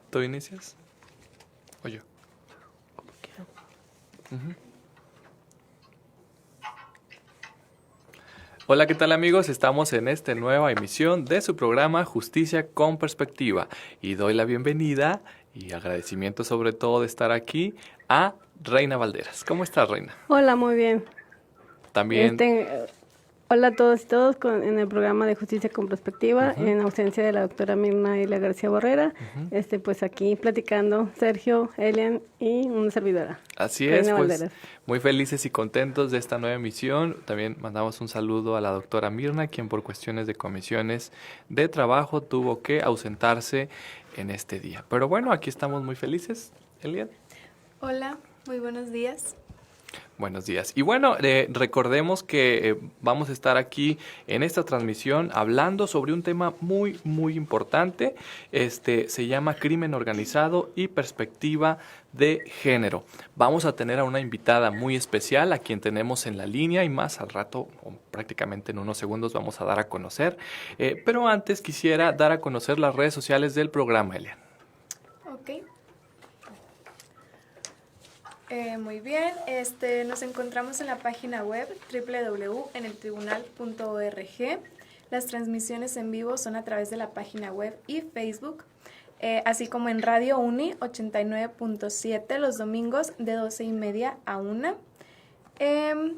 ¿Tú inicias? ¿O yo? Hola, ¿qué tal amigos? Estamos en esta nueva emisión de su programa Justicia con Perspectiva y doy la bienvenida y agradecimiento sobre todo de estar aquí a Reina Valderas. ¿Cómo estás, Reina? Hola, muy bien. También... Hola a todos y todos en el programa de Justicia con Perspectiva, en ausencia de la doctora Mirna Isla García Borrera, pues aquí platicando Sergio, Elian y una servidora. Así Reina es, pues Valderas. muy felices y contentos de esta nueva emisión. También mandamos un saludo a la doctora Mirna, quien por cuestiones de comisiones de trabajo tuvo que ausentarse en este día. Pero bueno, aquí estamos muy felices, Elian. Hola, muy buenos días. Buenos días. Y bueno, recordemos que vamos a estar aquí en esta transmisión hablando sobre un tema muy, muy importante. Se llama Crimen Organizado y Perspectiva de Género. Vamos a tener a una invitada muy especial, a quien tenemos en la línea y más al rato, o prácticamente en unos segundos, vamos a dar a conocer. Pero antes quisiera dar a conocer las redes sociales del programa, Elian. Ok. Muy bien, nos encontramos en la página web www.eneltribunal.org. Las transmisiones en vivo son a través de la página web y Facebook, así como en Radio Uni 89.7 los domingos de 12:30 a 1. En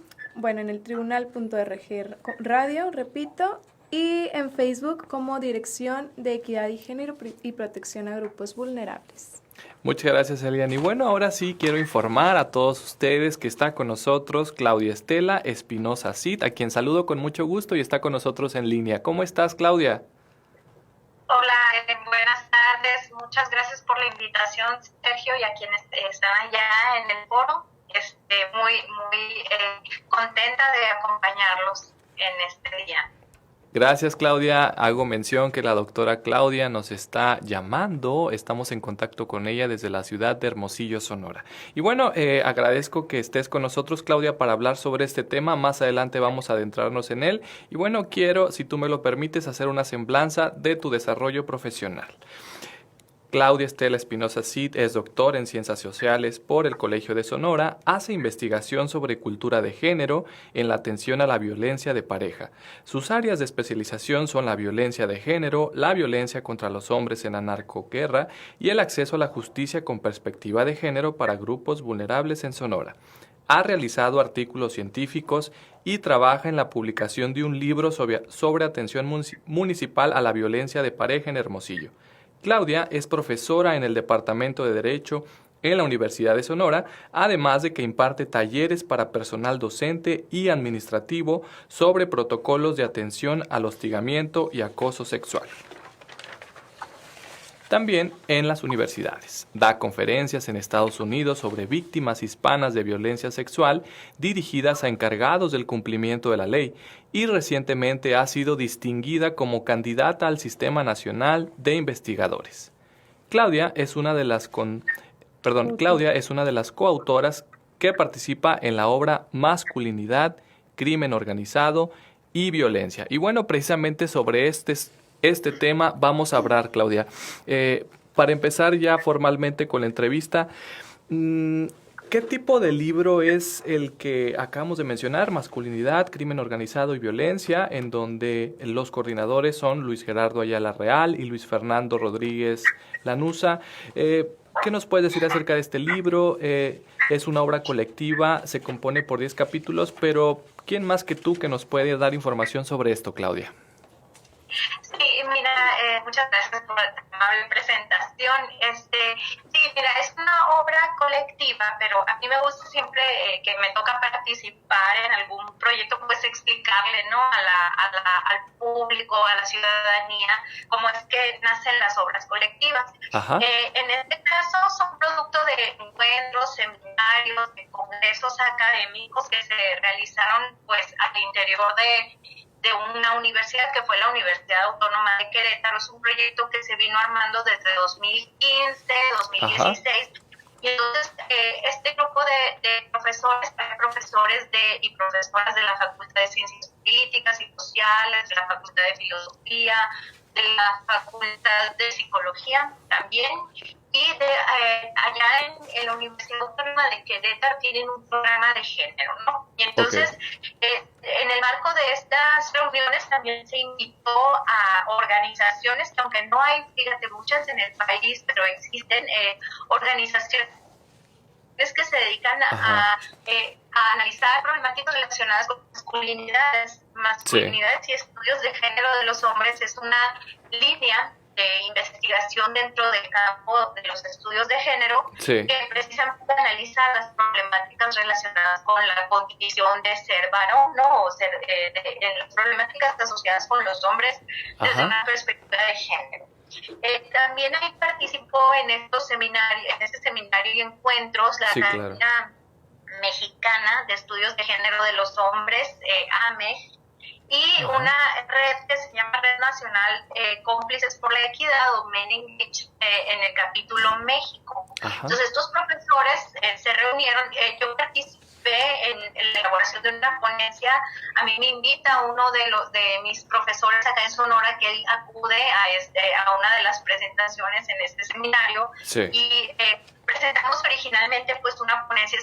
el tribunal.org radio, repito, y en Facebook como Dirección de Equidad y Género y Protección a Grupos Vulnerables. Muchas gracias, Elian. Y bueno, ahora sí quiero informar a todos ustedes que está con nosotros Claudia Estela Espinosa Cid, a quien saludo con mucho gusto y está con nosotros en línea. ¿Cómo estás, Claudia? Hola, buenas tardes. Muchas gracias por la invitación, Sergio, y a quienes están allá en el foro. Muy contenta de acompañarlos en este día. Gracias, Claudia. Hago mención que la doctora Claudia nos está llamando. Estamos en contacto con ella desde la ciudad de Hermosillo, Sonora. Y bueno, agradezco que estés con nosotros, Claudia, para hablar sobre este tema. Más adelante vamos a adentrarnos en él. Y bueno, quiero, si tú me lo permites, hacer una semblanza de tu desarrollo profesional. Claudia Estela Espinosa Cid es doctor en Ciencias Sociales por el Colegio de Sonora, hace investigación sobre cultura de género en la atención a la violencia de pareja. Sus áreas de especialización son la violencia de género, la violencia contra los hombres en la narcoguerra y el acceso a la justicia con perspectiva de género para grupos vulnerables en Sonora. Ha realizado artículos científicos y trabaja en la publicación de un libro sobre atención municipal a la violencia de pareja en Hermosillo. Claudia es profesora en el Departamento de Derecho en la Universidad de Sonora, además de que imparte talleres para personal docente y administrativo sobre protocolos de atención al hostigamiento y acoso sexual. También en las universidades. Da conferencias en Estados Unidos sobre víctimas hispanas de violencia sexual dirigidas a encargados del cumplimiento de la ley y recientemente ha sido distinguida como candidata al Sistema Nacional de Investigadores. Claudia es una de las coautoras que participa en la obra Masculinidad, Crimen Organizado y Violencia. Y bueno, precisamente sobre este tema vamos a hablar, Claudia. Para empezar ya formalmente con la entrevista, ¿qué tipo de libro es el que acabamos de mencionar? Masculinidad, Crimen Organizado y Violencia, en donde los coordinadores son Luis Gerardo Ayala Real y Luis Fernando Rodríguez Lanuza. ¿Qué nos puedes decir acerca de este libro? Es una obra colectiva, se compone por 10 capítulos, pero ¿quién más que tú que nos puede dar información sobre esto, Claudia? Sí, mira, muchas gracias por la amable presentación. Sí, mira, es una obra colectiva, pero a mí me gusta siempre que me toca participar en algún proyecto, pues explicarle, ¿no? Al público, a la ciudadanía, cómo es que nacen las obras colectivas. En este caso son producto de encuentros, seminarios, de congresos académicos que se realizaron pues al interior de una universidad que fue la Universidad Autónoma de Querétaro. Es un proyecto que se vino armando desde 2015, 2016. Ajá. Y entonces este grupo de profesores y profesoras de la Facultad de Ciencias Políticas y Sociales, de la Facultad de Filosofía, de la Facultad de Psicología también, y allá en la Universidad Autónoma de Querétaro tienen un programa de género, ¿no? Y entonces, en el marco de estas reuniones también se invitó a organizaciones, que aunque no hay, fíjate, muchas en el país, pero existen organizaciones que se dedican a analizar problemáticas relacionadas con masculinidades y estudios de género de los hombres. Es una línea de investigación dentro del campo de los estudios de género que precisamente analiza las problemáticas relacionadas con la condición de ser varón, ¿no? O ser las problemáticas asociadas con los hombres desde una perspectiva de género. También ahí participó en estos seminarios, en este seminario y encuentros, la Academia Mexicana de Estudios de Género de los Hombres, AMEG, y una red que se llama Red Nacional Cómplices por la Equidad, o Men Engage, en el capítulo México. Entonces estos profesores se reunieron, yo participé en la elaboración de una ponencia. A mí me invita uno de mis profesores acá en Sonora, que él acude a una de las presentaciones en este seminario, y presentamos originalmente pues una ponencia.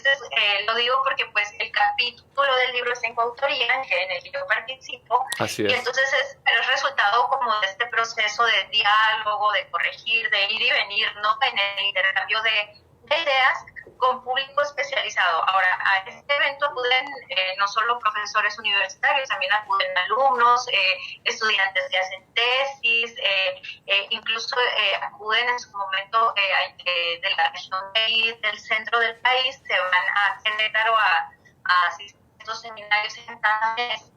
Lo digo porque pues el capítulo del libro está en coautoría, en el que yo participo. Así es. Y entonces es resultado como de este proceso de diálogo, de corregir, de ir y venir, ¿no? En el intercambio de ideas con público especializado. Ahora, a este evento acuden no solo profesores universitarios, también acuden alumnos, estudiantes que hacen tesis, incluso acuden en su momento de la región del centro del país, se van a Querétaro a asistir a estos seminarios en cada mes.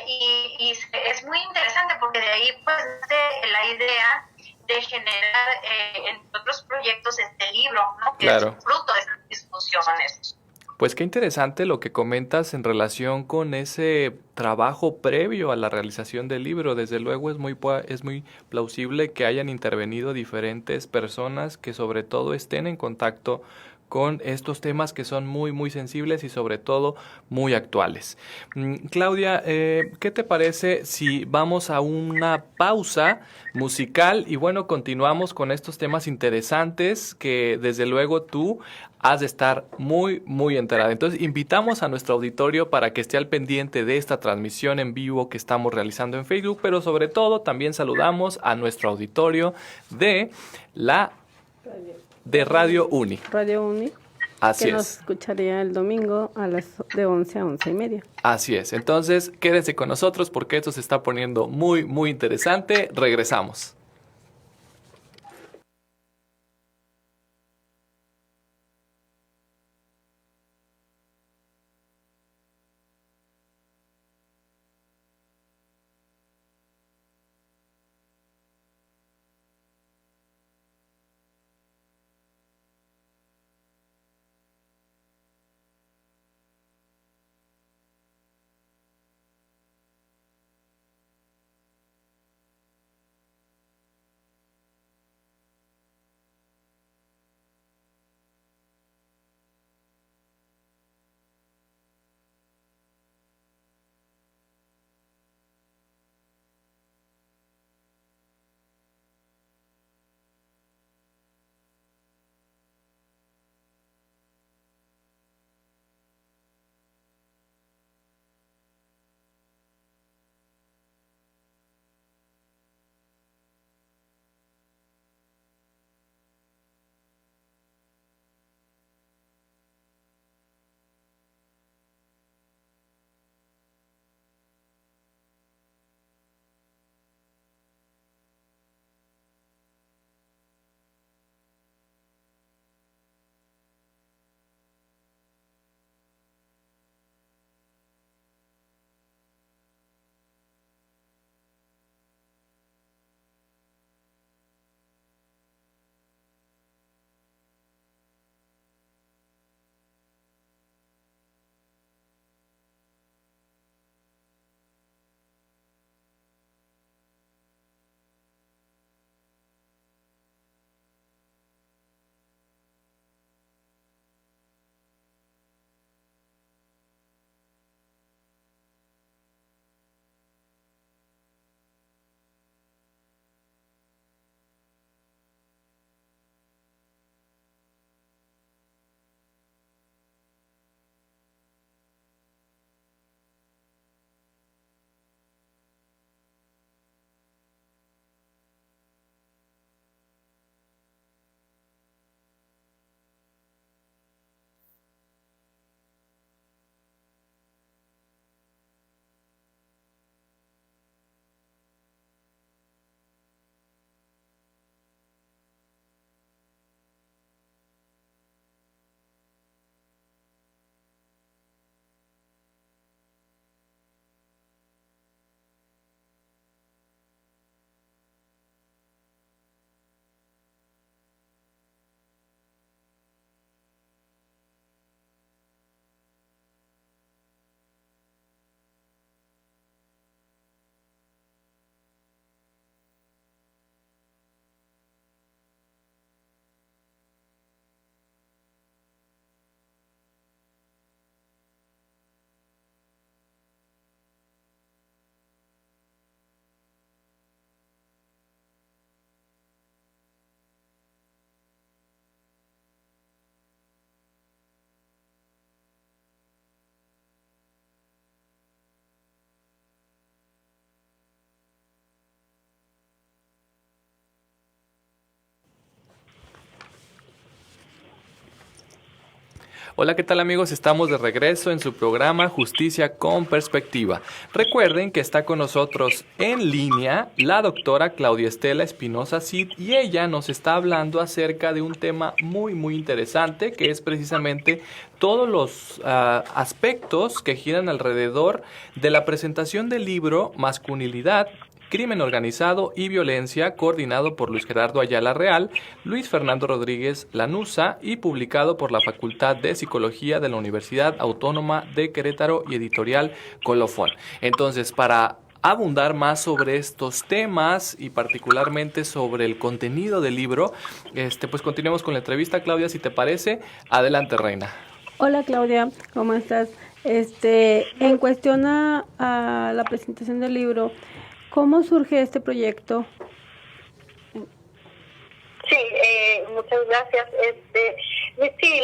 Y es muy interesante porque de ahí pues nace la idea de generar en otros proyectos este libro, ¿no? Que es fruto de estas discusiones. Pues qué interesante lo que comentas en relación con ese trabajo previo a la realización del libro. Desde luego es muy plausible que hayan intervenido diferentes personas que sobre todo estén en contacto con estos temas que son muy, muy sensibles y sobre todo muy actuales. Claudia, ¿qué te parece si vamos a una pausa musical y bueno, continuamos con estos temas interesantes que desde luego tú has de estar muy, muy enterada? Entonces, invitamos a nuestro auditorio para que esté al pendiente de esta transmisión en vivo que estamos realizando en Facebook, pero sobre todo también saludamos a nuestro auditorio de Radio Uni. Radio Uni. Así que es. nos escucharía el domingo de 11 a 11:30. Así es. Entonces, quédense con nosotros porque esto se está poniendo muy, muy interesante. Regresamos. Hola, ¿qué tal amigos? Estamos de regreso en su programa Justicia con Perspectiva. Recuerden que está con nosotros en línea la doctora Claudia Estela Espinosa Cid y ella nos está hablando acerca de un tema muy interesante que es precisamente todos los aspectos que giran alrededor de la presentación del libro Masculinidad, Crimen Organizado y Violencia, coordinado por Luis Gerardo Ayala Real, Luis Fernando Rodríguez Lanuza y publicado por la Facultad de Psicología de la Universidad Autónoma de Querétaro y Editorial Colofón. Entonces, para abundar más sobre estos temas y particularmente sobre el contenido del libro, pues continuemos con la entrevista. Claudia, si te parece, adelante, reina. Hola Claudia, ¿cómo estás? En cuestión a la presentación del libro, ¿cómo surge este proyecto? Sí, muchas gracias. Sí,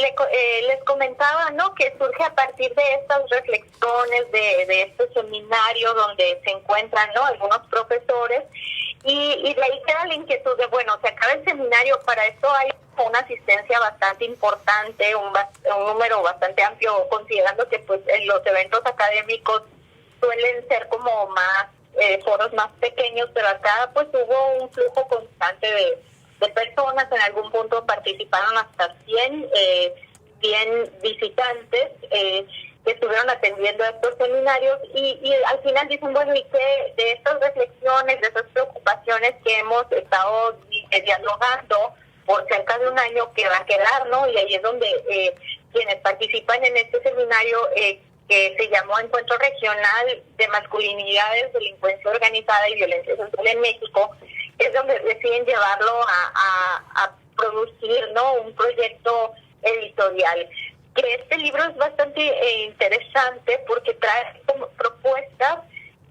les comentaba, ¿no?, que surge a partir de estas reflexiones, de este seminario donde se encuentran, ¿no?, algunos profesores, y de ahí queda la inquietud de, bueno, se acaba el seminario, para esto hay una asistencia bastante importante, un número bastante amplio, considerando que pues en los eventos académicos suelen ser como más foros más pequeños, pero acá pues hubo un flujo constante de personas. En algún punto participaron hasta 100 visitantes que estuvieron atendiendo a estos seminarios y al final dicen, bueno, ¿y qué de estas reflexiones, de esas preocupaciones que hemos estado dialogando por cerca de un año, que va a quedar, ¿no? Y ahí es donde quienes participan en este seminario que se llamó Encuentro Regional de Masculinidades, Delincuencia Organizada y Violencia Sexual en México, es donde deciden llevarlo a producir, ¿no?, un proyecto editorial. Que este libro es bastante interesante porque trae como propuestas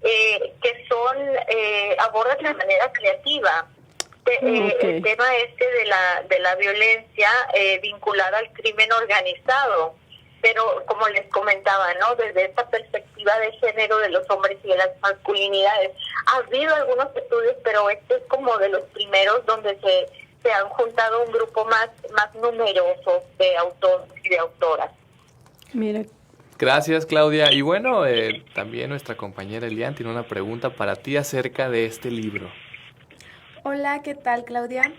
que son abordan de manera creativa. El tema de la violencia vinculada al crimen organizado, pero como les comentaba, ¿no?, desde esta perspectiva de género de los hombres y de las masculinidades. Ha habido algunos estudios, pero este es como de los primeros donde se han juntado un grupo más numeroso de autores y de autoras. Mira. Gracias, Claudia. Y bueno, también nuestra compañera Elian tiene una pregunta para ti acerca de este libro. Hola, ¿qué tal, Claudia?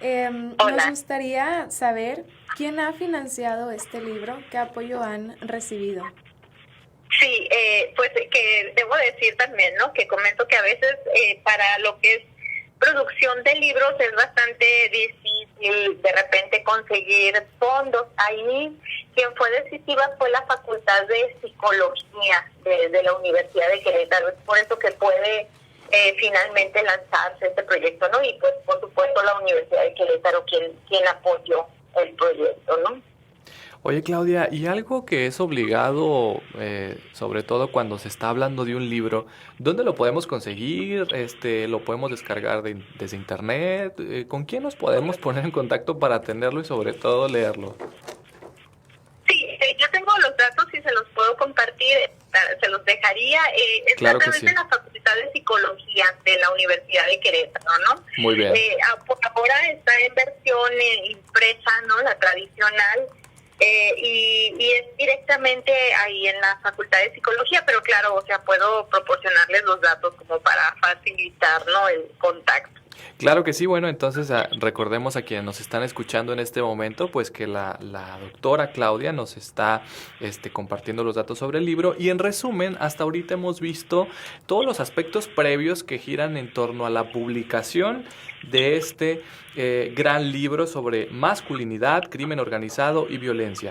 Hola. Nos gustaría saber quién ha financiado este libro, qué apoyo han recibido. Sí, pues que debo decir también, ¿no?, que comento que a veces para lo que es producción de libros es bastante difícil de repente conseguir fondos. Ahí quien fue decisiva fue la Facultad de Psicología de la Universidad de Querétaro. Es por eso que puede finalmente lanzarse este proyecto, ¿no? Y pues por supuesto la Universidad de Querétaro quien apoyó el proyecto, ¿no? Oye, Claudia, y algo que es obligado, sobre todo cuando se está hablando de un libro, ¿dónde lo podemos conseguir? ¿Lo podemos descargar desde internet? ¿Con quién nos podemos poner en contacto para tenerlo y sobre todo leerlo? Sí, yo tengo los datos y se los puedo compartir, se los dejaría. Claro a través sí. de la Facultad de Psicología de la Universidad de Querétaro, ¿no? Muy bien. Por ahora está en versión impresa, ¿no?, la tradicional. Y es directamente ahí en la Facultad de Psicología, pero claro, o sea, puedo proporcionarles los datos como para facilitar, ¿no?, el contacto. Claro que sí. Bueno, entonces recordemos a quienes nos están escuchando en este momento, pues que la doctora Claudia nos está compartiendo los datos sobre el libro y en resumen, hasta ahorita hemos visto todos los aspectos previos que giran en torno a la publicación de este gran libro sobre masculinidad, crimen organizado y violencia.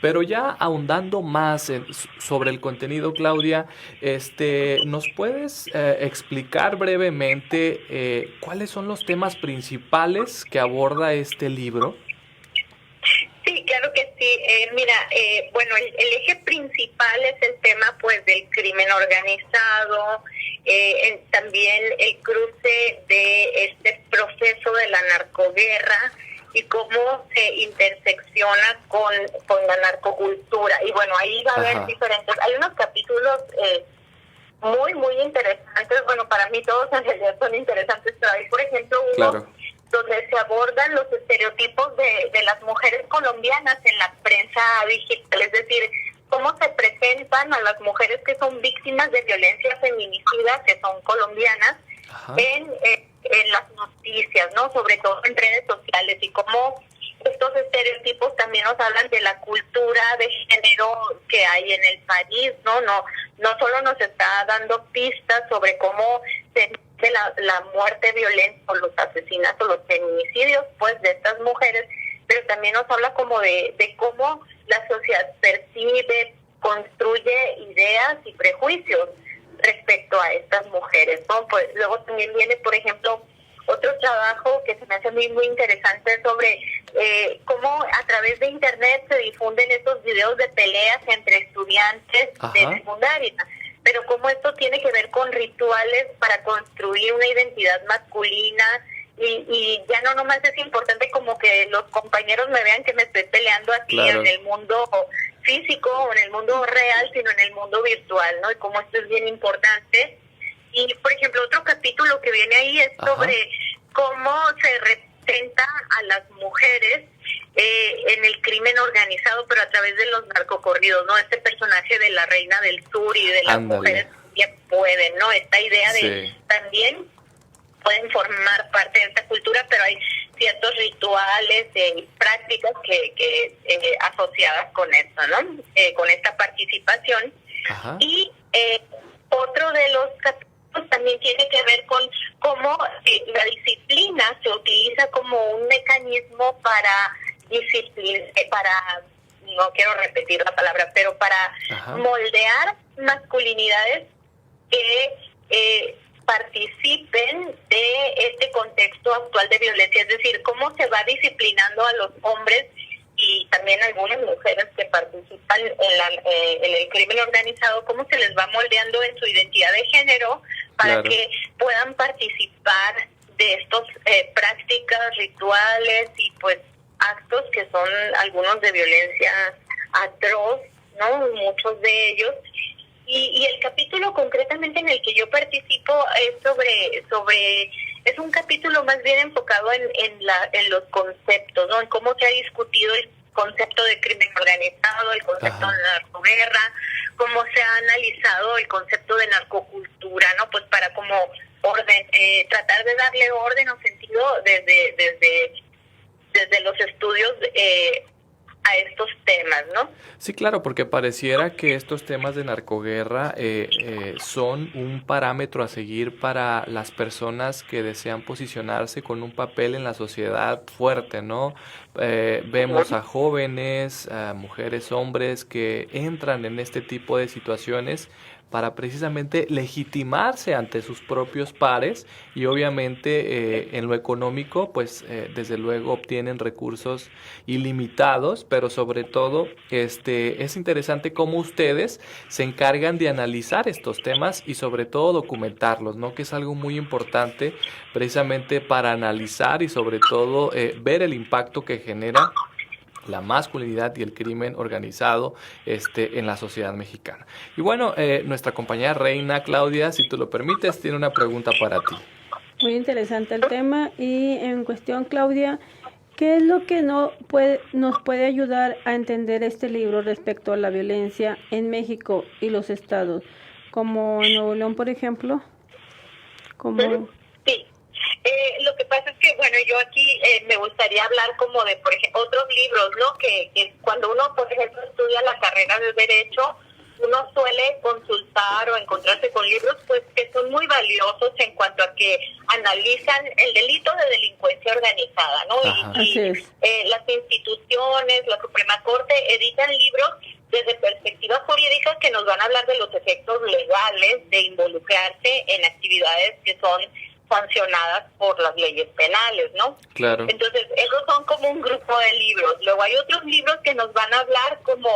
Pero ya ahondando más sobre el contenido, Claudia, ¿nos puedes explicar brevemente cuáles son los temas principales que aborda este libro? Sí, claro que sí. Mira, bueno, el eje principal es el tema pues del crimen organizado, también el cruce de este proceso de la narcoguerra y cómo se intersecciona con la narcocultura. Y bueno, ahí va a haber diferentes, hay unos capítulos muy interesantes. Bueno, para mí todos en realidad son interesantes, pero hay, por ejemplo, uno donde se abordan los estereotipos de las mujeres colombianas en la prensa digital, es decir, cómo se presentan a las mujeres que son víctimas de violencia feminicida, que son colombianas, en las noticias, ¿no? Sobre todo en redes sociales, y cómo estos estereotipos también nos hablan de la cultura de género que hay en el país, ¿no? No solo nos está dando pistas sobre cómo se dice la muerte violenta o los asesinatos, los feminicidios, pues, de estas mujeres, pero también nos habla como de cómo la sociedad percibe, construye ideas y prejuicios respecto a estas mujeres, ¿no? Pues luego también viene, por ejemplo, otro trabajo que se me hace muy, muy interesante sobre cómo a través de internet se difunden estos videos de peleas entre estudiantes de secundaria, pero cómo esto tiene que ver con rituales para construir una identidad masculina, y ya no nomás es importante como que los compañeros me vean que me estoy peleando aquí en el mundo físico o en el mundo real, sino en el mundo virtual, ¿no? Y cómo esto es bien importante. Y, por ejemplo, otro capítulo que viene ahí es sobre cómo se representa a las mujeres en el crimen organizado, pero a través de los narcocorridos, ¿no? Este personaje de la reina del sur y de las mujeres que pueden, ¿no? Esta idea de también pueden formar parte de esta cultura, pero hay ciertos rituales y prácticas que asociadas con esto, ¿no? Con esta participación. Y otro de los capítulos también tiene que ver con cómo la disciplina se utiliza como un mecanismo para no quiero repetir la palabra, pero para moldear masculinidades que participen de este contexto actual de violencia, es decir, cómo se va disciplinando a los hombres y también algunas mujeres que participan en el crimen organizado, cómo se les va moldeando en su identidad de género para que puedan participar de estos prácticas, rituales y pues actos que son algunos de violencia atroz, ¿no? Muchos de ellos. Y el capítulo concretamente en el que yo participo es es un capítulo más bien enfocado en los conceptos, ¿no? En cómo se ha discutido el concepto de crimen organizado, el concepto de narcoguerra, cómo se ha analizado el concepto de narcocultura, ¿no? Pues para como tratar de darle orden o sentido desde los estudios a estos temas, ¿no? Sí, claro, porque pareciera que estos temas de narcoguerra son un parámetro a seguir para las personas que desean posicionarse con un papel en la sociedad fuerte, ¿no? Vemos a jóvenes, a mujeres, hombres que entran en este tipo de situaciones para precisamente legitimarse ante sus propios pares y obviamente en lo económico, pues desde luego obtienen recursos ilimitados, pero sobre todo es interesante cómo ustedes se encargan de analizar estos temas y sobre todo documentarlos, ¿no? Que es algo muy importante precisamente para analizar y sobre todo ver el impacto que genera la masculinidad y el crimen organizado en la sociedad mexicana. Y bueno, nuestra compañera Reina Claudia, si tú lo permites, tiene una pregunta para ti. Muy interesante el tema y en cuestión, Claudia, ¿qué es lo que nos puede ayudar a entender este libro respecto a la violencia en México y los estados? Como en Nuevo León, por ejemplo. Sí. Lo que pasa es que, bueno, yo aquí me gustaría hablar como de, por ejemplo, otros libros, ¿no? Que cuando uno, por ejemplo, estudia la carrera de Derecho, uno suele consultar o encontrarse con libros, pues, que son muy valiosos en cuanto a que analizan el delito de delincuencia organizada, ¿no? Y las instituciones, la Suprema Corte, editan libros desde perspectivas jurídicas que nos van a hablar de los efectos legales de involucrarse en actividades que son sancionadas por las leyes penales, ¿no? Claro. Entonces, esos son como un grupo de libros. Luego hay otros libros que nos van a hablar como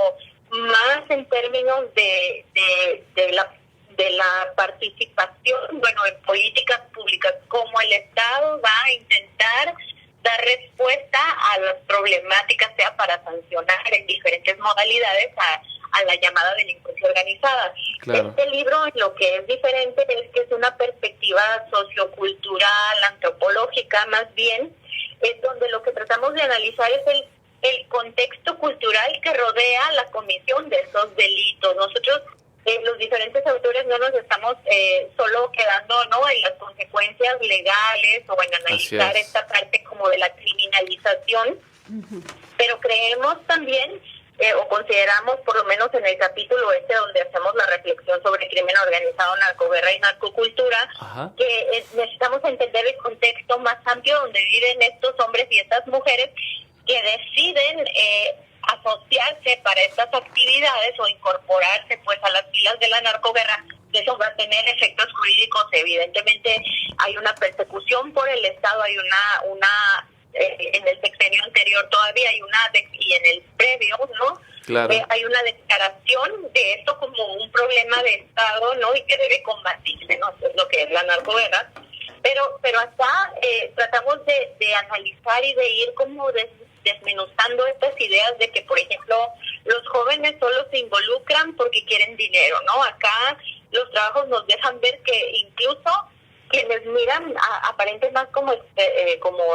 más en términos de la participación, bueno, en políticas públicas, como el Estado va a intentar dar respuesta a las problemáticas, sea para sancionar en diferentes modalidades a la llamada delincuencia organizada. Claro. Este libro lo que es diferente es que es una perspectiva sociocultural, antropológica más bien, donde lo que tratamos de analizar es el contexto cultural que rodea la comisión de estos delitos. Nosotros, los diferentes autores, no nos estamos solo quedando, ¿no?, en las consecuencias legales o en analizar esta parte como de la criminalización, pero creemos también, o consideramos, por lo menos en el capítulo donde hacemos la reflexión sobre crimen organizado, narcoguerra y narcocultura, que necesitamos entender el contexto más amplio donde viven estos hombres y estas mujeres que deciden asociarse para estas actividades o incorporarse pues a las filas de la narcoguerra. Eso va a tener efectos jurídicos. Evidentemente hay una persecución por el Estado, hay una en el sexenio anterior todavía hay y en el previo, ¿no? Claro. Hay una declaración de esto como un problema de Estado, ¿no? Y que debe combatirse, ¿no? Es lo que es la narcoguerra. Pero acá tratamos de analizar y de ir como desmenuzando estas ideas de que, por ejemplo, los jóvenes solo se involucran porque quieren dinero, ¿no? Acá los trabajos nos dejan ver que incluso quienes miran aparenten más como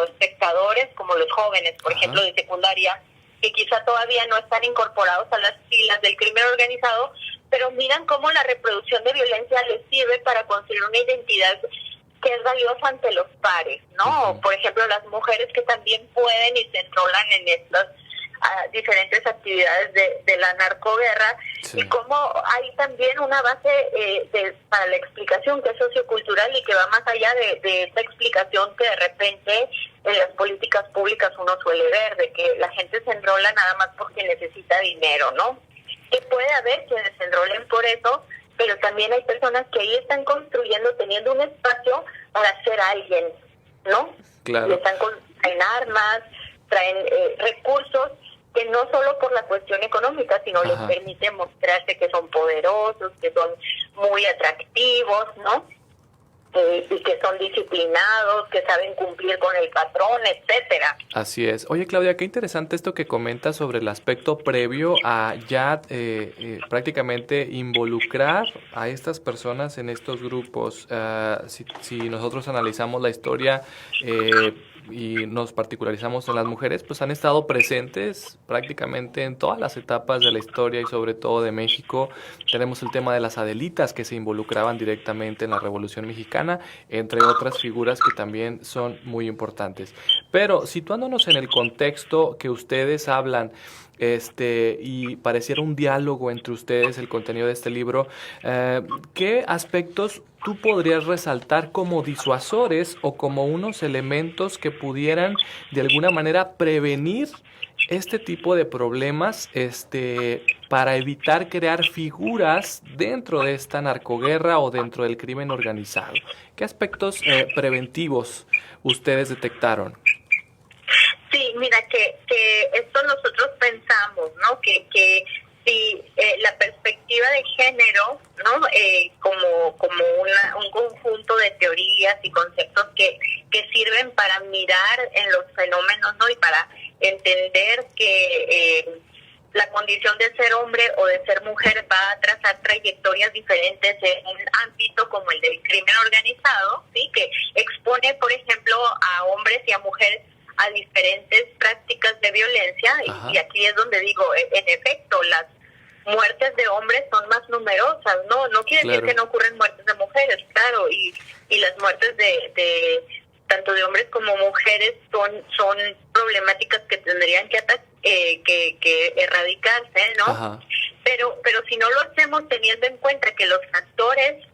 espectadores, como los jóvenes, por ejemplo, de secundaria, que quizá todavía no están incorporados a las filas del crimen organizado, pero miran cómo la reproducción de violencia les sirve para construir una identidad que es valiosa ante los pares, ¿no? Por ejemplo, las mujeres que también pueden y se enrolan en estas diferentes actividades de la narcoguerra, y cómo hay también una base para la explicación que es sociocultural y que va más allá de esta explicación que de repente en las políticas públicas uno suele ver, de que la gente se enrola nada más porque necesita dinero, ¿no? Que puede haber quienes se enrolen por eso, pero también hay personas que ahí están construyendo, teniendo un espacio para ser alguien, ¿no? Claro. Y están traen armas, traen recursos que no solo por la cuestión económica, sino les permite mostrarse que son poderosos, que son muy atractivos, ¿no? Y que son disciplinados, que saben cumplir con el patrón, etcétera. Así es. Oye, Claudia, qué interesante esto que comentas sobre el aspecto previo a ya prácticamente involucrar a estas personas en estos grupos. Si nosotros analizamos la historia y nos particularizamos en las mujeres, pues han estado presentes prácticamente en todas las etapas de la historia y sobre todo de México. Tenemos el tema de las Adelitas que se involucraban directamente en la Revolución Mexicana, entre otras figuras que también son muy importantes. Pero situándonos en el contexto que ustedes hablan, y pareciera un diálogo entre ustedes el contenido de este libro, ¿qué aspectos tú podrías resaltar como disuasores o como unos elementos que pudieran de alguna manera prevenir este tipo de problemas para evitar crear figuras dentro de esta narcoguerra o dentro del crimen organizado? ¿Qué aspectos preventivos ustedes detectaron? Sí, mira, que esto nosotros pensamos, ¿no? Que si la perspectiva de género, ¿no? Como un conjunto de teorías y conceptos que sirven para mirar en los fenómenos, ¿no? Y para entender que la condición de ser hombre o de ser mujer va a trazar trayectorias diferentes en un ámbito como el del crimen organizado, ¿sí? Que expone, por ejemplo, a hombres y a mujeres a diferentes prácticas de violencia. Y aquí es donde digo, en efecto, las muertes de hombres son más numerosas, no quiere decir que no ocurren muertes de mujeres, claro, y las muertes de tanto de hombres como mujeres son problemáticas que tendrían que erradicarse, ¿no? Pero si no lo hacemos teniendo en cuenta que los factores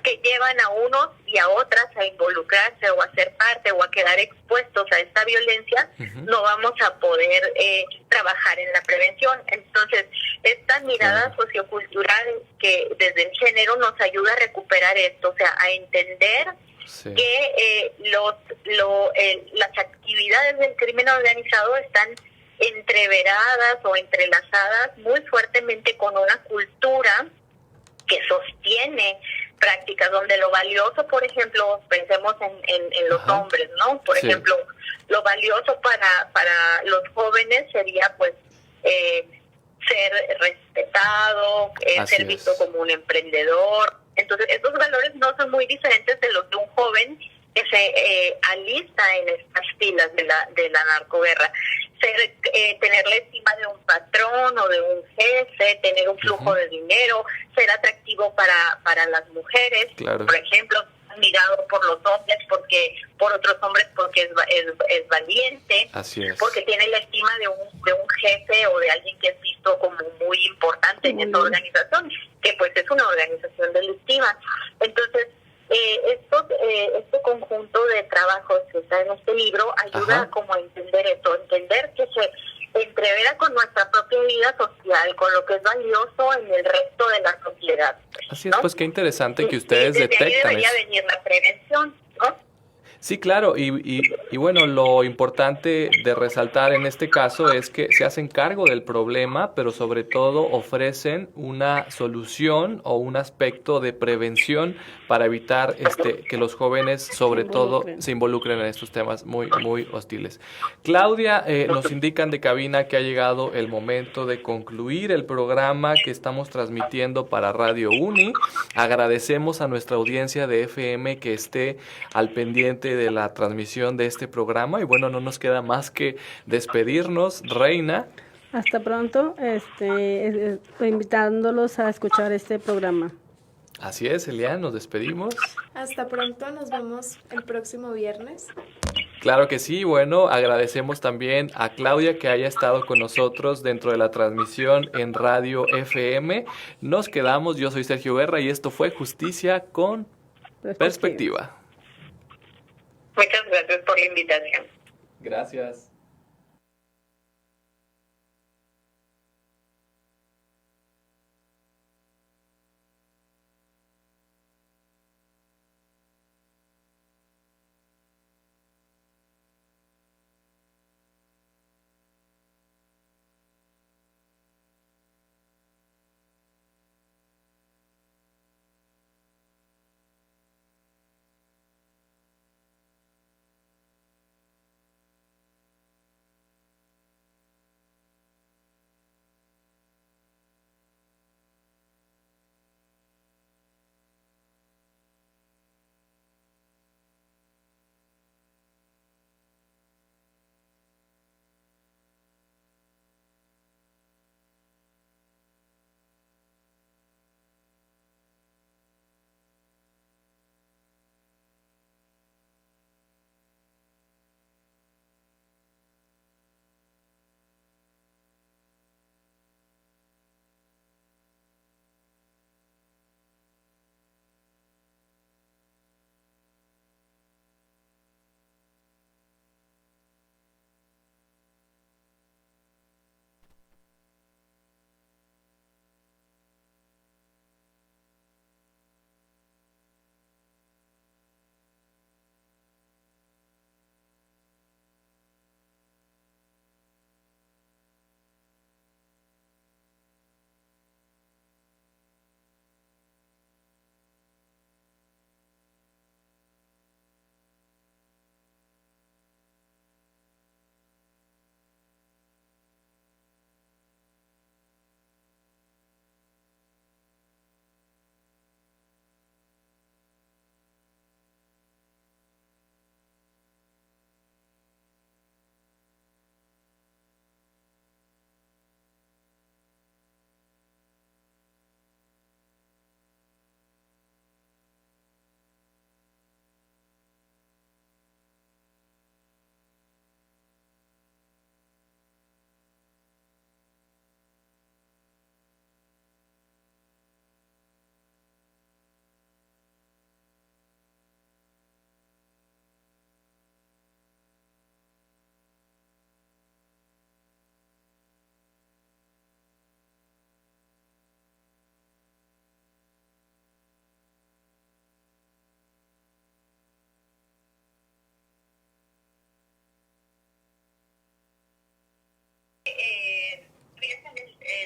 que llevan a unos y a otras a involucrarse o a ser parte o a quedar expuestos a esta violencia, no vamos a poder trabajar en la prevención. Entonces, esta mirada sociocultural que desde el género nos ayuda a recuperar esto, o sea, a entender que las actividades del crimen organizado están entreveradas o entrelazadas muy fuertemente con una cultura que sostiene prácticas donde lo valioso, por ejemplo, pensemos en los hombres, ¿no? Por ejemplo, lo valioso para los jóvenes sería pues ser respetado, ser visto como un emprendedor. Entonces, estos valores no son muy diferentes de los de un joven que se alista en estas filas de la narcoguerra. Tener la estima de un patrón o de un jefe, tener un flujo de dinero, ser atractivo para las mujeres, por ejemplo, admirado por los hombres, por otros hombres porque es valiente, porque tiene la estima de un jefe o de alguien que es visto como muy importante en esa organización, que pues es una organización delictiva. Entonces, este conjunto de trabajos que está en este libro ayuda como a entender esto, entender que se entrevera con nuestra propia vida social, con lo que es valioso en el resto de la sociedad. Así es, pues qué interesante que ustedes detectan eso. Ahí debería venir la prevención, ¿no? Sí, claro, y bueno, lo importante de resaltar en este caso es que se hacen cargo del problema, pero sobre todo ofrecen una solución o un aspecto de prevención para evitar que los jóvenes, sobre todo, se involucren en estos temas muy, muy hostiles. Claudia, nos indican de cabina que ha llegado el momento de concluir el programa que estamos transmitiendo para Radio Uni. Agradecemos a nuestra audiencia de FM que esté al pendiente de la transmisión de este programa y bueno, no nos queda más que despedirnos, Reina. Hasta pronto, invitándolos a escuchar este programa. Así es, Elian, nos despedimos. Hasta pronto, nos vemos el próximo viernes. Claro que sí, bueno, agradecemos también a Claudia que haya estado con nosotros dentro de la transmisión en Radio FM. Nos quedamos, yo soy Sergio Guerra y esto fue Justicia con Perspectiva. Muchas gracias por la invitación. Gracias.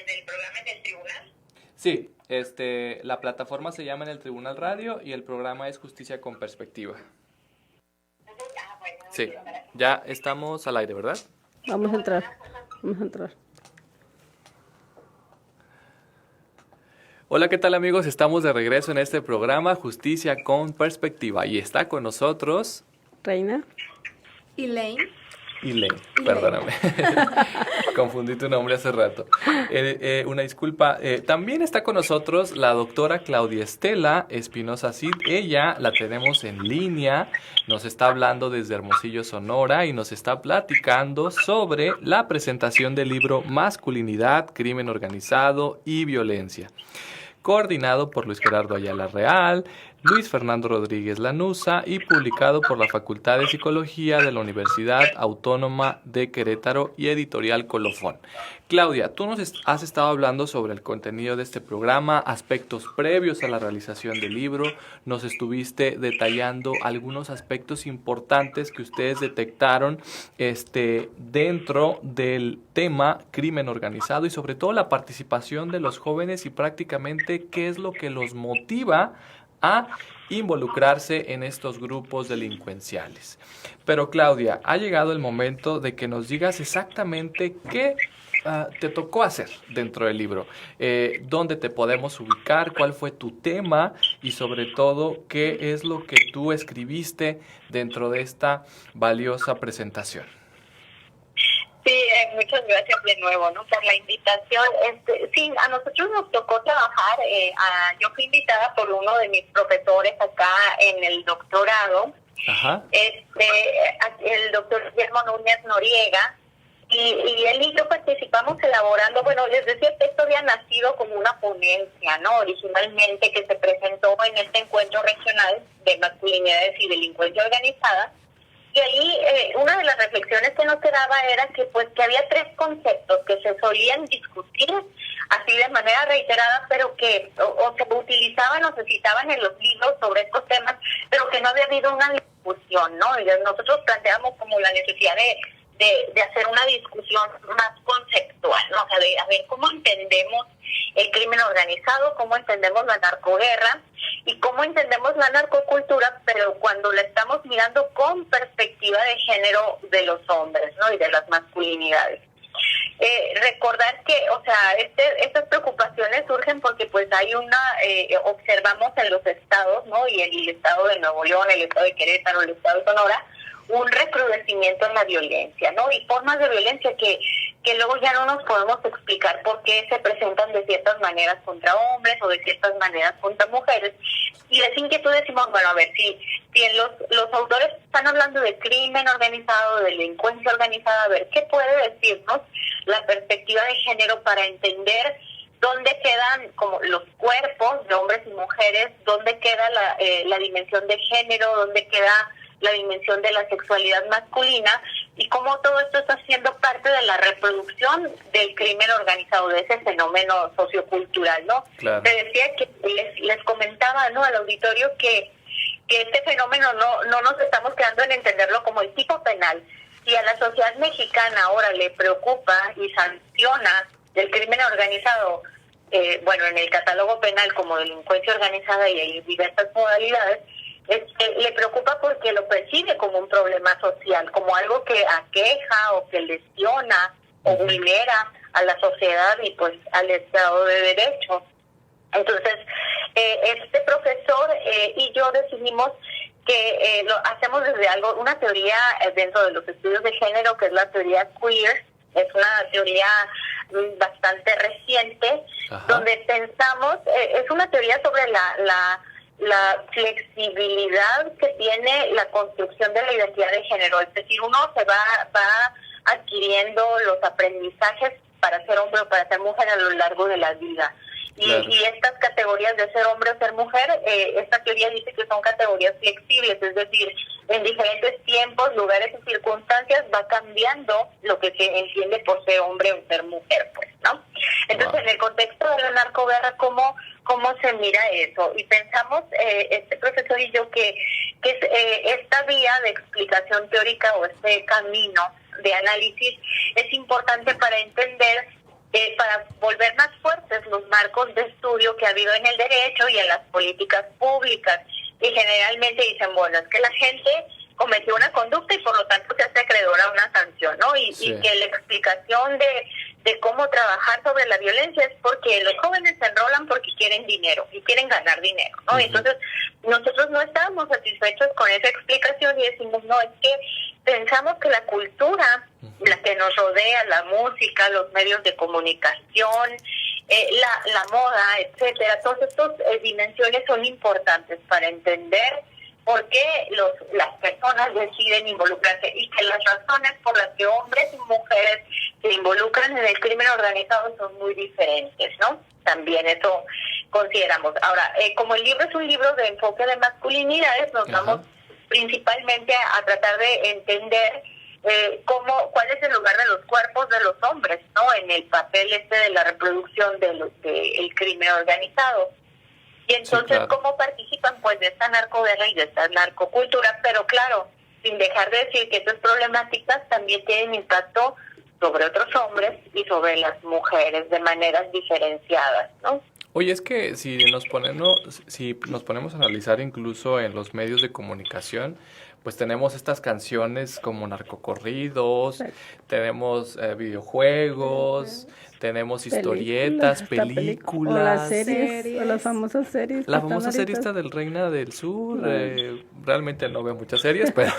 ¿Del programa en el tribunal? Sí, la plataforma se llama En el Tribunal Radio y el programa es Justicia con Perspectiva. Sí, ya estamos al aire, ¿verdad? Vamos a entrar. Hola, ¿qué tal amigos? Estamos de regreso en este programa Justicia con Perspectiva y está con nosotros Reina. Elaine. Elaine, perdóname. Confundí tu nombre hace rato. Una disculpa. También está con nosotros la doctora Claudia Estela Espinosa Cid. Ella la tenemos en línea. Nos está hablando desde Hermosillo, Sonora y nos está platicando sobre la presentación del libro Masculinidad, Crimen Organizado y Violencia, coordinado por Luis Gerardo Ayala Real, Luis Fernando Rodríguez Lanuza y publicado por la Facultad de Psicología de la Universidad Autónoma de Querétaro y Editorial Colofón. Claudia, tú nos has estado hablando sobre el contenido de este programa, aspectos previos a la realización del libro, nos estuviste detallando algunos aspectos importantes que ustedes detectaron dentro del tema crimen organizado y sobre todo la participación de los jóvenes y prácticamente qué es lo que los motiva a involucrarse en estos grupos delincuenciales. Pero Claudia, ha llegado el momento de que nos digas exactamente qué te tocó hacer dentro del libro, dónde te podemos ubicar, cuál fue tu tema y sobre todo qué es lo que tú escribiste dentro de esta valiosa presentación. Sí, muchas gracias de nuevo, ¿no? Por la invitación. Sí, a nosotros nos tocó trabajar. Yo fui invitada por uno de mis profesores acá en el doctorado, Ajá. el doctor Guillermo Núñez Noriega, y él y yo participamos elaborando, bueno, les decía que esto había nacido como una ponencia, ¿no? Originalmente que se presentó en este encuentro regional de masculinidades y delincuencia organizada. Y ahí una de las reflexiones que nos quedaba era que había tres conceptos que se solían discutir así de manera reiterada, pero que o se utilizaban o se citaban en los libros sobre estos temas, pero que no había habido una discusión, ¿no? Y nosotros planteamos como la necesidad de hacer una discusión más conceptual, ¿no? O sea, de a ver cómo entendemos el crimen organizado, cómo entendemos la narcoguerra y cómo entendemos la narcocultura, pero cuando la estamos mirando con perspectiva de género de los hombres, ¿no? Y de las masculinidades. Recordar que, o sea, estas preocupaciones surgen porque pues hay observamos en los estados, ¿no? Y el estado de Nuevo León, el estado de Querétaro, el estado de Sonora, un recrudecimiento en la violencia, ¿no? Y formas de violencia que luego ya no nos podemos explicar por qué se presentan de ciertas maneras contra hombres o de ciertas maneras contra mujeres. Y es inquietud decimos, bueno, a ver, si los autores están hablando de crimen organizado, de delincuencia organizada, a ver, ¿qué puede decirnos la perspectiva de género para entender dónde quedan como los cuerpos de hombres y mujeres, dónde queda la dimensión de género, dónde queda la dimensión de la sexualidad masculina y cómo todo esto está siendo parte de la reproducción del crimen organizado, de ese fenómeno sociocultural, ¿no? Claro. Te decía que les comentaba, ¿no?, al auditorio que este fenómeno no nos estamos quedando en entenderlo como el tipo penal. Si a la sociedad mexicana ahora le preocupa y sanciona el crimen organizado, en el catálogo penal como delincuencia organizada y hay diversas modalidades, le preocupa porque lo percibe como un problema social, como algo que aqueja o que lesiona o vulnera a la sociedad y pues al Estado de Derecho. Entonces, este profesor y yo decidimos que lo hacemos desde una teoría dentro de los estudios de género, que es la teoría queer. Es una teoría bastante reciente. Ajá. Donde pensamos, es una teoría sobre la flexibilidad que tiene la construcción de la identidad de género, es decir, uno se va adquiriendo los aprendizajes para ser hombre o para ser mujer a lo largo de la vida. Claro. Y estas categorías de ser hombre o ser mujer, esta teoría dice que son categorías flexibles, es decir, en diferentes tiempos, lugares y circunstancias va cambiando lo que se entiende por ser hombre o ser mujer, pues, ¿no? Entonces, wow. En el contexto de la narcoguerra, ¿cómo se mira eso? Y pensamos, este profesor y yo, que esta vía de explicación teórica o este camino de análisis es importante para entender, para volver más fuertes los marcos de estudio que ha habido en el derecho y en las políticas públicas. Y generalmente dicen, bueno, es que la gente cometió una conducta y por lo tanto se hace acreedora a una sanción, ¿no? Y que la explicación de de cómo trabajar sobre la violencia es porque los jóvenes se enrolan porque quieren dinero y quieren ganar dinero, ¿no? Entonces, nosotros no estábamos satisfechos con esa explicación y decimos, no, es que pensamos que la cultura, la que nos rodea, la música, los medios de comunicación, la moda, etcétera, todas estas dimensiones son importantes para entender por qué las personas deciden involucrarse y que las razones por las que hombres y mujeres se involucran en el crimen organizado son muy diferentes, ¿no? También eso consideramos. Ahora, como el libro es un libro de enfoque de masculinidades, nos vamos principalmente a tratar de entender cuál es el lugar de los cuerpos de los hombres, ¿no? En el papel de la reproducción del crimen organizado. Y entonces, ¿cómo participan pues de esta narcoguerra y de esta narcocultura? Pero claro, sin dejar de decir que estas problemáticas también tienen impacto sobre otros hombres y sobre las mujeres de maneras diferenciadas, ¿no? Oye, es que si nos ponemos a analizar incluso en los medios de comunicación, pues tenemos estas canciones como narcocorridos, tenemos videojuegos, tenemos historietas, películas. O las series, o las famosas series. La famosa serie esta del Reina del Sur, realmente no veo muchas series, pero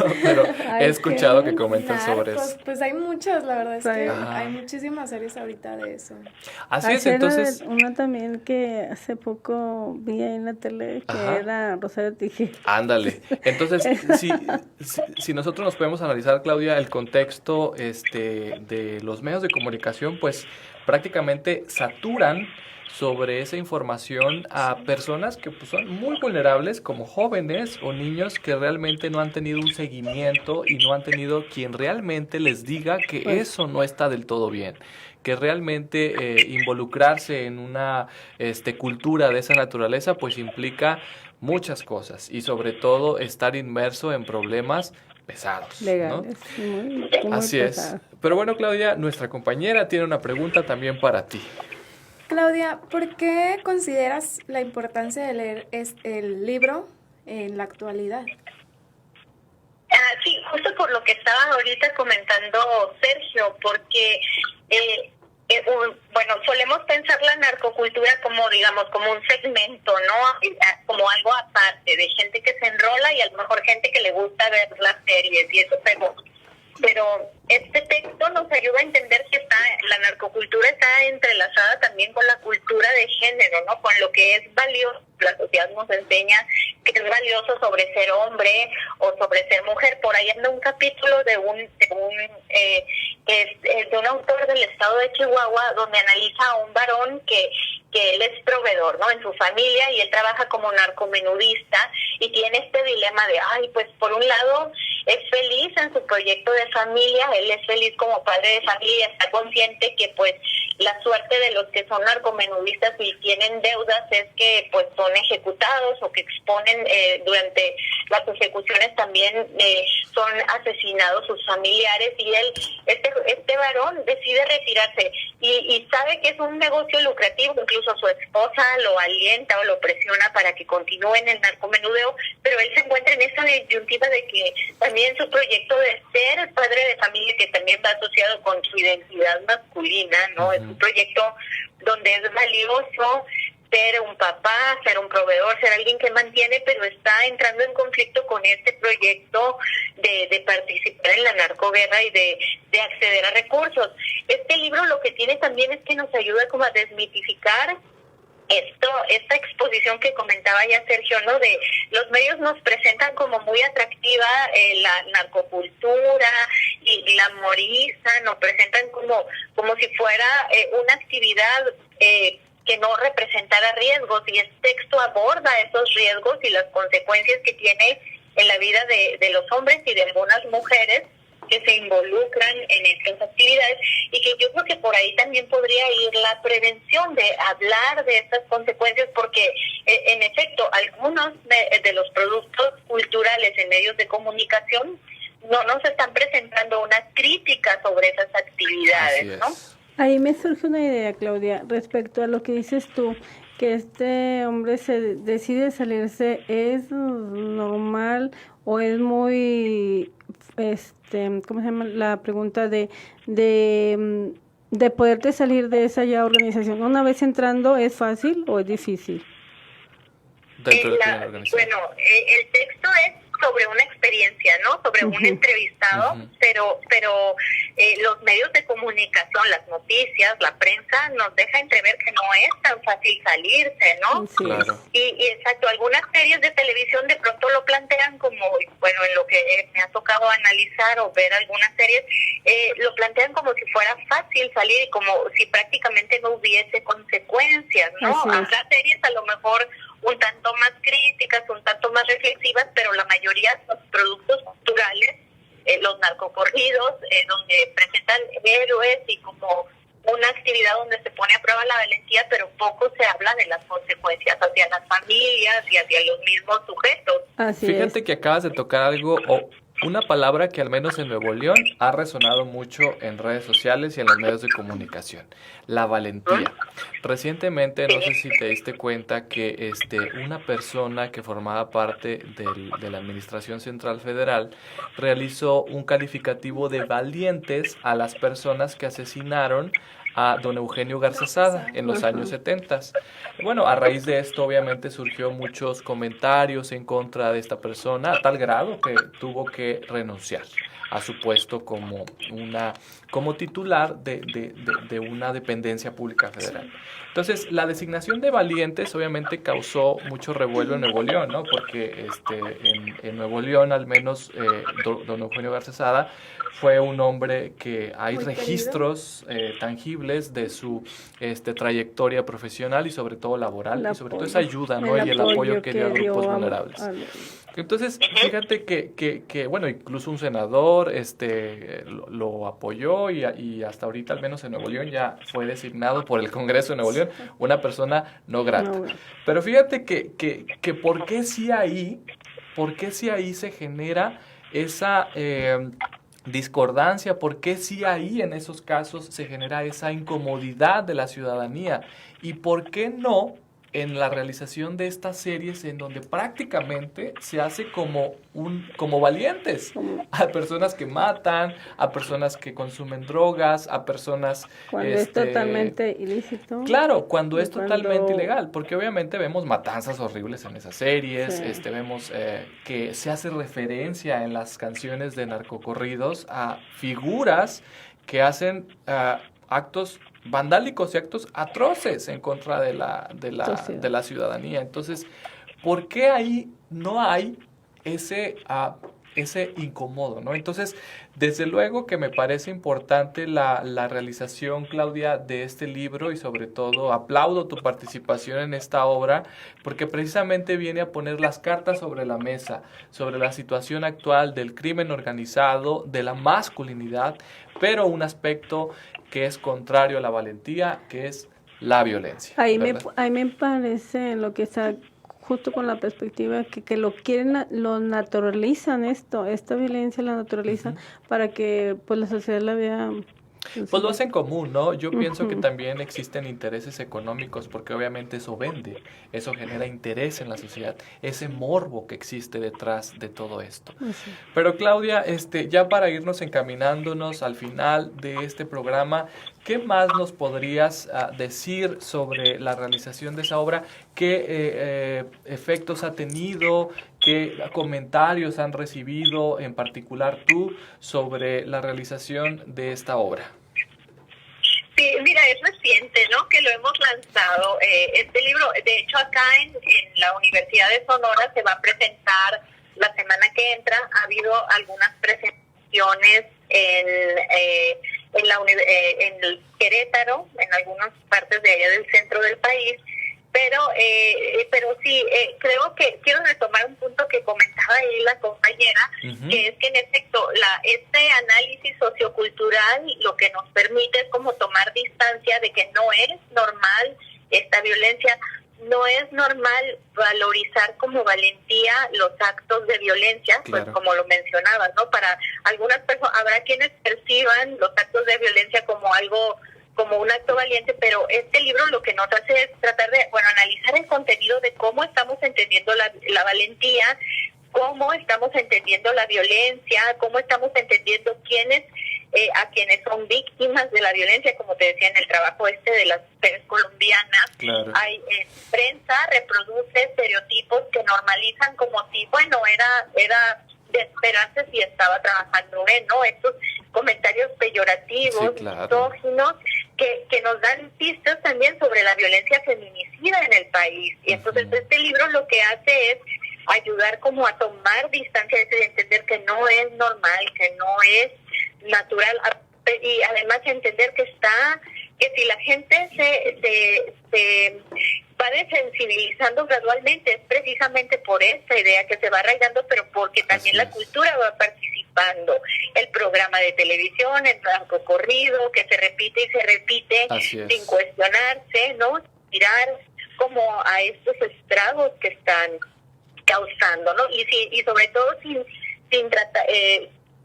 he escuchado que comentan sobre eso. Pues hay muchas, la verdad es que hay muchísimas series ahorita de eso. Así es, entonces... Una también que hace poco vi ahí en la tele, que era Rosario Tijerina. Ándale, entonces, si nosotros nos podemos analizar, Claudia, el contexto de los medios de comunicación, pues prácticamente saturan sobre esa información a personas que pues, son muy vulnerables, como jóvenes o niños que realmente no han tenido un seguimiento y no han tenido quien realmente les diga que eso no está del todo bien, que realmente involucrarse en una cultura de esa naturaleza pues implica muchas cosas y sobre todo estar inmerso en problemas pesados, legales, ¿no? Muy Así pesado. Es. Pero bueno, Claudia, nuestra compañera tiene una pregunta también para ti. Claudia, ¿por qué consideras la importancia de leer el libro en la actualidad? Sí, justo por lo que estaba ahorita comentando Sergio, porque solemos pensar la narcocultura como, digamos, como un segmento, ¿no? Como algo aparte, de gente que se enrola y a lo mejor gente que le gusta ver las series y eso, pero este texto nos ayuda a entender que la narcocultura está entrelazada también con la cultura de género, ¿no? Con lo que es valioso. La sociedad nos enseña que es valioso sobre ser hombre o sobre ser mujer. Por ahí anda un capítulo de un autor del estado de Chihuahua donde analiza a un varón que él es proveedor, ¿no? En su familia, y él trabaja como narcomenudista y tiene este dilema de, pues por un lado es feliz en su proyecto de familia, él es feliz como padre de familia, está consciente que pues la suerte de los que son narcomenudistas y tienen deudas es que pues son ejecutados o que exponen durante las ejecuciones también son asesinados sus familiares, y él, este varón decide retirarse y sabe que es un negocio lucrativo, incluso su esposa lo alienta o lo presiona para que continúe en el narcomenudeo, pero él se encuentra en esa disyuntiva de que también su proyecto de ser padre de familia, que también va asociado con su identidad masculina, ¿no? Es un proyecto donde es valioso ser un papá, ser un proveedor, ser alguien que mantiene, pero está entrando en conflicto con este proyecto de participar en la narcoguerra y de acceder a recursos. Este libro lo que tiene también es que nos ayuda como a desmitificar esta exposición que comentaba ya Sergio, ¿no? De los medios nos presentan como muy atractiva la narcocultura y la moriza, nos presentan como si fuera una actividad que no representara riesgos, y este texto aborda esos riesgos y las consecuencias que tiene en la vida de los hombres y de algunas mujeres que se involucran en estas actividades, y que yo creo que por ahí también podría ir la prevención de hablar de estas consecuencias, porque en efecto algunos de los productos culturales en medios de comunicación no nos están presentando una crítica sobre esas actividades, ¿no? Ahí me surge una idea, Claudia, respecto a lo que dices tú, que este hombre decide salirse. ¿Es normal o es muy, ¿cómo se llama la pregunta de de poderte salir de esa ya organización. Una vez entrando, ¿es fácil o es difícil? Dentro de la organización. Bueno, el texto es sobre una experiencia, ¿no? Sobre un entrevistado, pero los medios de comunicación, las noticias, la prensa nos deja entrever que no es tan fácil salirse, ¿no? Sí. Claro. Y exacto, algunas series de televisión de pronto lo plantean como, bueno, en lo que me ha tocado analizar o ver algunas series, lo plantean como si fuera fácil salir y como si prácticamente no hubiese consecuencias, ¿no? Habrá series a lo mejor un tanto más críticas, un tanto más reflexivas, pero la mayoría son productos culturales, los narcocorridos, donde presentan héroes y como una actividad donde se pone a prueba la valentía, pero poco se habla de las consecuencias hacia las familias y hacia los mismos sujetos. Fíjate que acabas de tocar algo, una palabra que al menos en Nuevo León ha resonado mucho en redes sociales y en los medios de comunicación: la valentía. Recientemente, no sé si te diste cuenta que una persona que formaba parte de la Administración Central Federal realizó un calificativo de valientes a las personas que asesinaron a don Eugenio Garzazada en los años 70. Bueno, a raíz de esto obviamente surgió muchos comentarios en contra de esta persona, a tal grado que tuvo que renunciar a su puesto como titular de una dependencia pública federal. Entonces, la designación de valientes obviamente causó mucho revuelo en Nuevo León, ¿no? Porque en Nuevo León, al menos, don Eugenio Garzazada fue un hombre que hay muy registros tangibles de su trayectoria profesional y sobre todo laboral, y sobre todo esa ayuda, ¿no? Y el apoyo que dio a grupos vulnerables. Entonces, fíjate que bueno, incluso un senador lo apoyó y hasta ahorita, al menos en Nuevo León, ya fue designado por el Congreso de Nuevo León una persona no grata. Pero fíjate que ¿por qué si ahí se genera esa discordancia? ¿Por qué si ahí en esos casos se genera esa incomodidad de la ciudadanía? ¿Y por qué no en la realización de estas series en donde prácticamente se hace como valientes a personas que matan, a personas que consumen drogas, a personas cuando es totalmente ilícito? Claro, cuando es totalmente ilegal, porque obviamente vemos matanzas horribles en esas series, vemos que se hace referencia en las canciones de narcocorridos a figuras que hacen actos vandálicos y actos atroces en contra de la ciudadanía. Entonces, ¿por qué ahí no hay ese incómodo, ¿no? Entonces, desde luego que me parece importante la realización, Claudia, de este libro, y sobre todo aplaudo tu participación en esta obra, porque precisamente viene a poner las cartas sobre la mesa, sobre la situación actual del crimen organizado, de la masculinidad, pero un aspecto que es contrario a la valentía, que es la violencia. Ahí me parece lo que está justo con la perspectiva que lo naturalizan esta violencia la naturalizan para que pues la sociedad la vea. Pues lo hacen común, ¿no? Yo pienso que también existen intereses económicos, porque obviamente eso vende, eso genera interés en la sociedad, ese morbo que existe detrás de todo esto. Pero Claudia, ya para irnos encaminándonos al final de este programa, ¿qué más nos podrías decir sobre la realización de esa obra? ¿Qué efectos ha tenido? ¿Qué comentarios han recibido en particular tú sobre la realización de esta obra? Sí, mira, es reciente, ¿no?, que lo hemos lanzado. Este libro, de hecho, acá en la Universidad de Sonora se va a presentar la semana que entra. Ha habido algunas presentaciones en el Querétaro, en algunas partes de allá del centro del país. Pero sí, creo que quiero retomar un punto que comentaba ahí la compañera, que es que en efecto este análisis sociocultural lo que nos permite es como tomar distancia de que no es normal esta violencia, no es normal valorizar como valentía los actos de violencia, claro, pues como lo mencionabas, ¿no? Para algunas personas habrá quienes perciban los actos de violencia como un acto valiente, pero este libro lo que nos hace es tratar de, analizar el contenido de cómo estamos entendiendo la valentía, cómo estamos entendiendo la violencia, cómo estamos entendiendo quiénes a quienes son víctimas de la violencia, como te decía en el trabajo de las mujeres colombianas. Claro. Hay prensa reproduce estereotipos que normalizan como si, bueno, era de esperarse si estaba trabajando bien, ¿no? Estos comentarios peyorativos, Sí, claro. misóginos, que nos dan pistas también sobre la violencia feminicida en el país. Y entonces este libro lo que hace es ayudar como a tomar distancia de eso y entender que no es normal, que no es natural, y además entender que si la gente se va desensibilizando gradualmente, es precisamente por esta idea que se va arraigando, pero porque también la cultura va participando. El programa de televisión, el blanco corrido, que se repite y se repite sin cuestionarse, ¿no? Mirar como a estos estragos que están causando, ¿no? Y sobre todo sin tratar,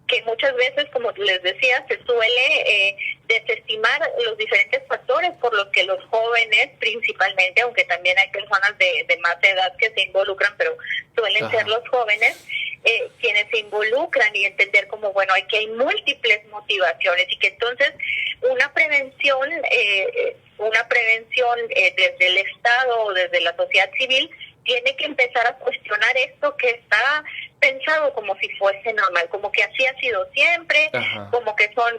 que muchas veces, como les decía, se suele desestimar los diferentes factores por los que los jóvenes, principalmente, aunque también hay personas de más edad que se involucran, pero suelen ser los jóvenes quienes se involucran, y entender como, bueno, que hay múltiples motivaciones y que entonces una prevención desde el Estado o desde la sociedad civil tiene que empezar a cuestionar esto que está pensado como si fuese normal, como que así ha sido siempre, como que son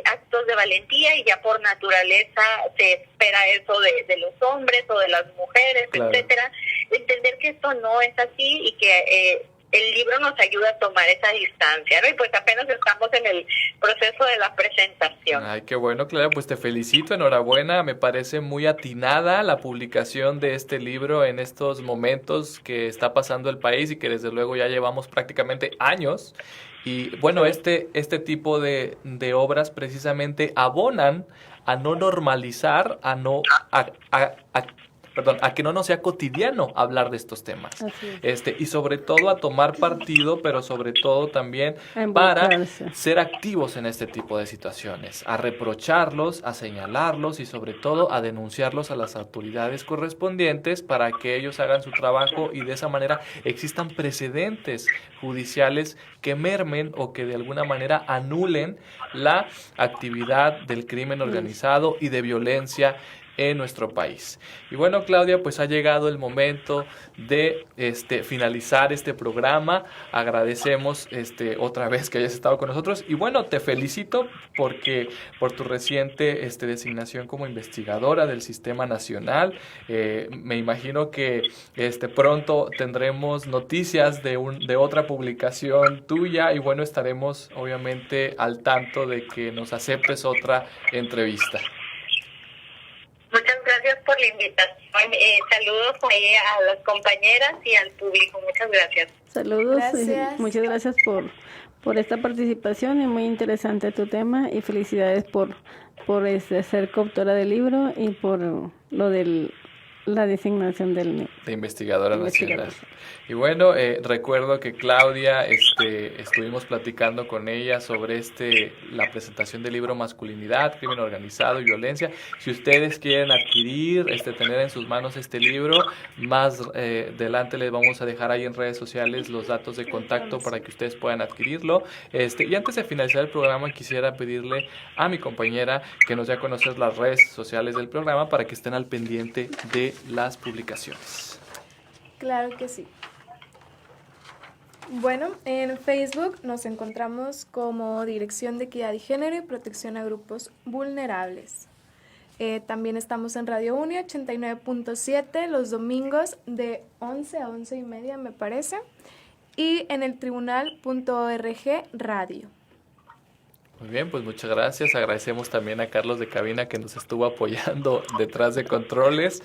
actos de valentía y ya por naturaleza se espera eso de los hombres o de las mujeres, etcétera. Entender que esto no es así y que el libro nos ayuda a tomar esa distancia, ¿no? Y pues apenas estamos en el proceso de la presentación. Ay, qué bueno, Claudia, pues te felicito, enhorabuena, me parece muy atinada la publicación de este libro en estos momentos que está pasando el país y que desde luego ya llevamos prácticamente años. Y bueno, este tipo de obras precisamente abonan a no normalizar, a que no nos sea cotidiano hablar de estos temas. Y sobre todo a tomar partido, pero sobre todo también para ser activos en este tipo de situaciones, a reprocharlos, a señalarlos y sobre todo a denunciarlos a las autoridades correspondientes para que ellos hagan su trabajo y de esa manera existan precedentes judiciales que mermen o que de alguna manera anulen la actividad del crimen organizado y de violencia en nuestro país. Y bueno, Claudia, pues ha llegado el momento de finalizar este programa. Agradecemos otra vez que hayas estado con nosotros y bueno, te felicito por tu reciente designación como investigadora del Sistema Nacional. Me imagino que pronto tendremos noticias de otra publicación tuya y bueno, estaremos obviamente al tanto de que nos aceptes otra entrevista. Muchas gracias por la invitación. Saludos ahí a las compañeras y al público. Muchas gracias. Saludos. Muchas gracias por esta participación. Es muy interesante tu tema y felicidades por ser coautora del libro y por lo de la designación de investigadora nacional. Y bueno, recuerdo que Claudia, estuvimos platicando con ella sobre la presentación del libro Masculinidad, Crimen Organizado y Violencia. Si ustedes quieren adquirir, tener en sus manos este libro, más adelante les vamos a dejar ahí en redes sociales los datos de contacto para que ustedes puedan adquirirlo. Y antes de finalizar el programa, quisiera pedirle a mi compañera que nos dé a conocer las redes sociales del programa para que estén al pendiente de las publicaciones. Claro que sí. Bueno, en Facebook nos encontramos como Dirección de Equidad y Género y Protección a Grupos Vulnerables. También estamos en Radio Uni 89.7 los domingos de 11 a 11:30 me parece, y en el tribunal.org radio. Muy bien, pues muchas gracias. Agradecemos también a Carlos de Cabina que nos estuvo apoyando detrás de controles.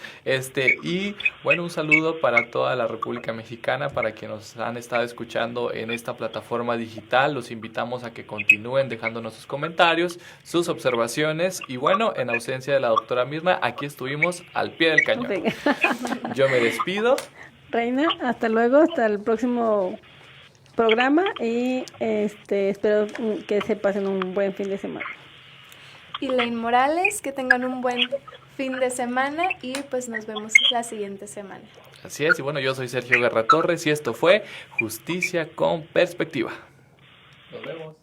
Y bueno, un saludo para toda la República Mexicana, para quienes nos han estado escuchando en esta plataforma digital. Los invitamos a que continúen dejándonos sus comentarios, sus observaciones. Y bueno, en ausencia de la doctora Mirna, aquí estuvimos al pie del cañón. Yo me despido. Reina, hasta luego, hasta el próximo programa y espero que se pasen un buen fin de semana. Y Lane Morales, que tengan un buen fin de semana y pues nos vemos la siguiente semana. Así es, y bueno, yo soy Sergio Guerra Torres y esto fue Justicia con Perspectiva. Nos vemos.